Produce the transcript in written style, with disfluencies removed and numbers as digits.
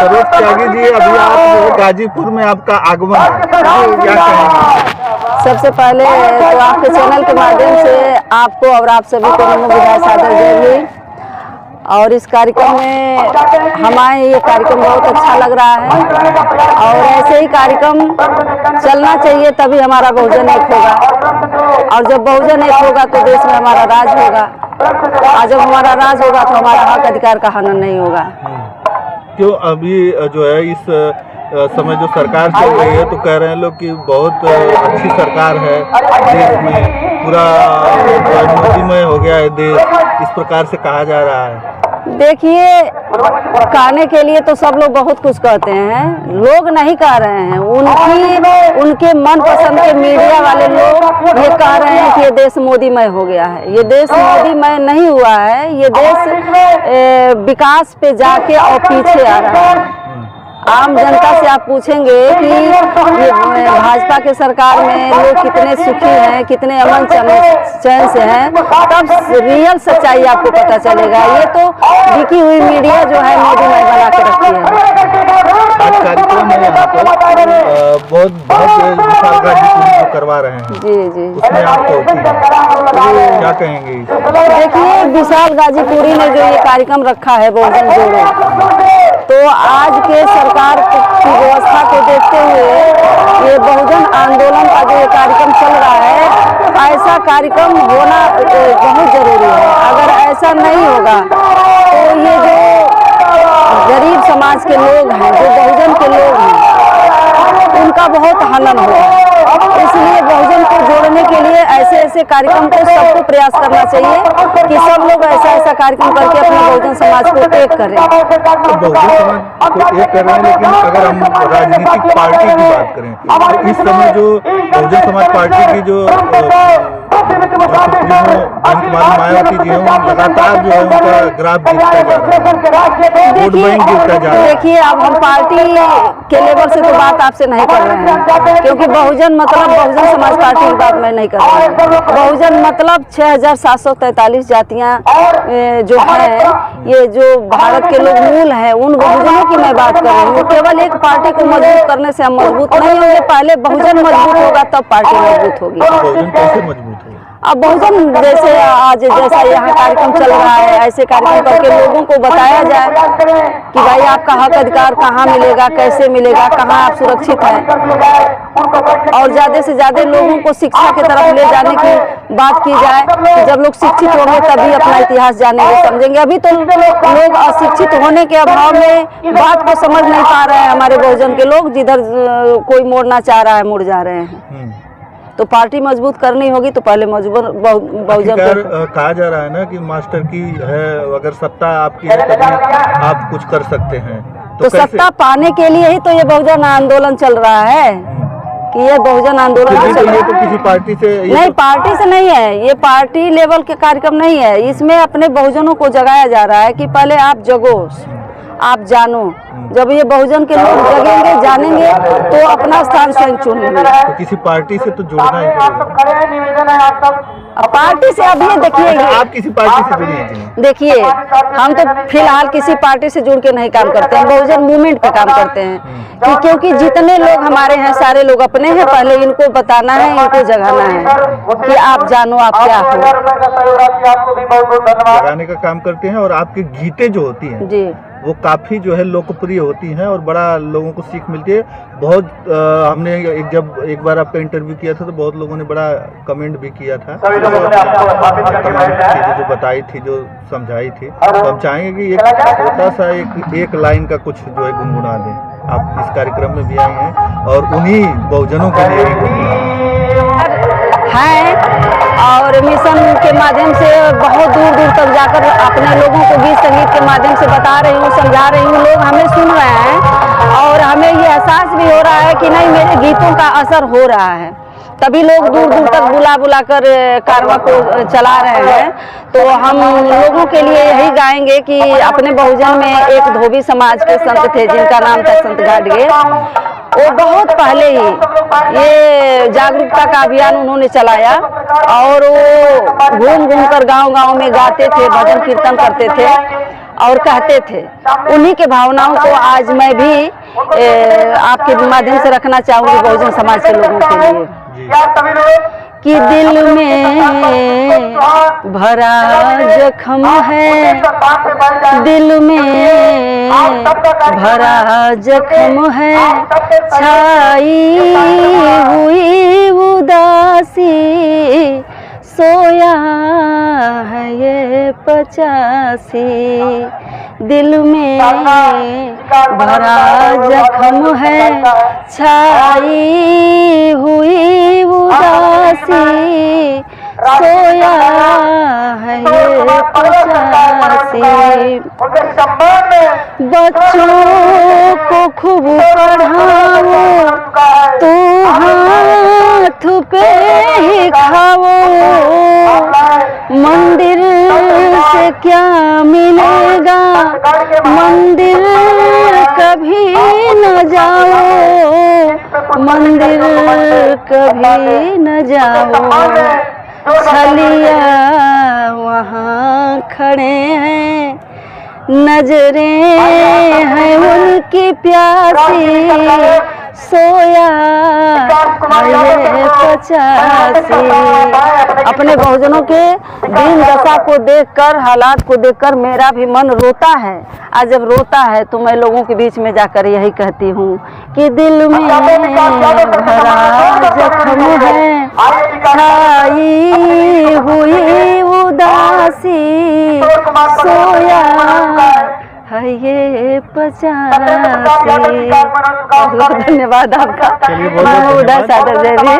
सरोज त्यागी जी, अभी आप जो है गाजीपुर में आपका आगमन है, क्या कहेंगे? सबसे पहले तो आपके चैनल के माध्यम से आपको और आप सभी को नमो बुधाय सादर जय भी। और इस कार्यक्रम में हमारे ये कार्यक्रम बहुत अच्छा लग रहा है और ऐसे ही कार्यक्रम चलना चाहिए, तभी हमारा बहुजन एक होगा और जब बहुजन एक होगा तो देश में हमारा राज होगा और जब हमारा राज होगा तो हमारा हक अधिकार का हनन नहीं होगा। क्यों अभी जो है इस समय जो सरकार चल रही है तो कह रहे हैं लोग कि बहुत अच्छी सरकार है, देश में पूरा मोदीमय हो गया है देश, इस प्रकार से कहा जा रहा है। देखिए, कहने के लिए तो सब लोग बहुत कुछ कहते हैं, लोग नहीं कह रहे हैं, उनके मन पसंद के मीडिया वाले लोग ये कह रहे हैं कि ये देश मोदीमय हो गया है। ये देश मोदीमय नहीं हुआ है, ये देश विकास पे जाके और पीछे आ रहा है। आम जनता से आप पूछेंगे कि ये भाजपा के सरकार में लोग कितने सुखी हैं, कितने अमन चैन से हैं, तब रियल सच्चाई आपको पता चलेगा। ये तो बिकी हुई मीडिया जो है मोदीमय बना के रखी है। आज कार्यक्रम में यहाँ पर बहुत विशाल गाजीपुरी जो करवा रहे हैं, जी, उसमें आप क्या कहेंगे? देखिए, विशाल गाजीपुरी ने जो ये कार्यक्रम रखा है बहुजन जोड़ो, तो आज के सरकार की व्यवस्था को देखते हुए ये बहुजन आंदोलन का जो ये कार्यक्रम चल रहा है, ऐसा कार्यक्रम होना बहुत जरूरी है। अगर ऐसा नहीं होगा तो ये जो गरीब समाज के लोग हैं, जो बहुजन के लोग हैं, उनका बहुत हनन होगा। इसलिए बहुजन को जोड़ने के लिए ऐसे कार्यक्रम को सबको प्रयास करना चाहिए कि सब लोग ऐसा कार्यक्रम करके अपने बहुजन समाज को एक करें। तो बहुजन समाज को एक कर रहे हैं, लेकिन अगर हम राजनीतिक पार्टी की बात करें तो इस समय जो बहुजन समाज पार्टी की जो मायावती जी हैं, लगातार जो है उनका ग्राफ गिरता जा रहा है, वोट बैंक गिरता जा रहा है। देखिए, अब हम पार्टी के लेवल से तो बात आपसे नहीं कर रहे हैं, क्योंकि बहुजन मतलब बहुजन समाज पार्टी की बात मैं नहीं कर रही हूँ। बहुजन मतलब 6743 जातियाँ जो हैं, ये जो भारत के लोग मूल हैं, उन बहुजनों की मैं बात कर रही हूँ। केवल एक पार्टी को मजबूत करने से हम मजबूत नहीं होंगे, पहले बहुजन मजबूत होगा तब पार्टी मजबूत होगी। बहुजन कैसे मजबूत होगा? अब बहुजन जैसे आज जैसा यहाँ कार्यक्रम चल रहा है, ऐसे कार्यक्रम करके लोगों को बताया जाए कि भाई आपका हक अधिकार कहाँ मिलेगा, कैसे मिलेगा, कहाँ आप सुरक्षित हैं, और ज़्यादा से ज़्यादा लोगों को शिक्षा की तरफ ले जाने की बात की जाए कि जब लोग शिक्षित होंगे तभी अपना इतिहास जानेंगे, समझेंगे। अभी तो लोग अशिक्षित होने के अभाव में बात को समझ नहीं पा रहे हैं। हमारे बहुजन के लोग जिधर कोई मोड़ना चाह रहा है मुड़ जा रहे हैं। तो पार्टी मजबूत करनी होगी तो पहले बहुजन कहा जा रहा है ना कि मास्टर की है, अगर सत्ता आपकी है तभी आप कुछ कर सकते हैं। तो सत्ता पाने के लिए ही तो ये बहुजन आंदोलन चल रहा है कि ये बहुजन आंदोलन ये तो किसी पार्टी से नहीं, पार्टी से नहीं है, ये पार्टी लेवल के कार्यक्रम नहीं है। इसमें अपने बहुजनों को जगाया जा रहा है कि पहले आप जगो, आप जानो। जब ये बहुजन के लोग जगेंगे, जानेंगे, तो अपना स्थान स्वयं चुनेंगे। तो किसी पार्टी से तो जुड़ना ही पड़ेगा। पार्टी से अब ये देखिए, आप किसी पार्टी से जुड़ी हैं? देखिए, हम तो फिलहाल किसी पार्टी से जुड़ के नहीं काम करते हैं, बहुजन मूवमेंट पे काम करते हैं क्योंकि जितने लोग हमारे हैं सारे लोग अपने हैं। पहले इनको बताना है, इनको जगाना है कि आप जानो आप क्या हो। जगाने का काम करते हैं और आपकी गीतें जो होती हैं जी, वो काफ़ी जो है लोकप्रिय होती हैं और बड़ा लोगों को सीख मिलती है। बहुत हमने जब एक बार आपका इंटरव्यू किया था तो बहुत लोगों ने बड़ा कमेंट भी किया था, तमाम चीज़ें जो बताई थी, जो समझाई थी। तो हम चाहेंगे कि एक छोटा सा एक लाइन का कुछ जो है गुनगुना दें। आप इस कार्यक्रम में भी आई हैं और उन्हीं बहुजनों के लिए हैं और मिशन के माध्यम से बहुत दूर दूर तक जाकर अपने लोगों को गीत संगीत के माध्यम से बता रही हूँ, समझा रही हूँ। लोग हमें सुन रहे हैं और हमें ये एहसास भी हो रहा है कि नहीं, मेरे गीतों का असर हो रहा है, तभी लोग दूर दूर तक बुला कर कारवां को चला रहे हैं। तो हम लोगों के लिए यही गाएंगे कि अपने बहुजन में एक धोबी समाज के संत थे जिनका नाम था संत गाडगे। वो बहुत पहले ही ये जागरूकता का अभियान उन्होंने चलाया और वो घूम घूम कर गांव-गांव में गाते थे, भजन कीर्तन करते थे और कहते थे। उन्हीं के भावनाओं को आज मैं भी आपके माध्यम से रखना चाहूँगी बहुजन समाज के लोगों के लिए कि दिल में भरा जख्म है, दिल में भरा जख्म है, छाई हुई उदासी, सोया है ये 85। दिल में भरा जख्म है, छाई हुई उदासी, सोया है ये 85। बच्चों को खूब पढ़ाओ, तू हाथ पे ही खाओ, मंदिर से क्या मिलेगा, मंदिर कभी न जाओ, मंदिर कभी न जाओ। छलिया वहाँ खड़े हैं, नजरें हैं उनकी प्यासी, सोया है ये 85। अपने बहुजनों के दीन दशा को देखकर, हालात को देखकर मेरा भी मन रोता है। आज जब रोता है तो मैं लोगों के बीच में जाकर यही कहती हूँ कि दिल में भरा जख्म है, छाई हुई उदासी, सोया है ये 85। बहुत धन्यवाद आपका। चलिए, बहुत उदय सागर देवी।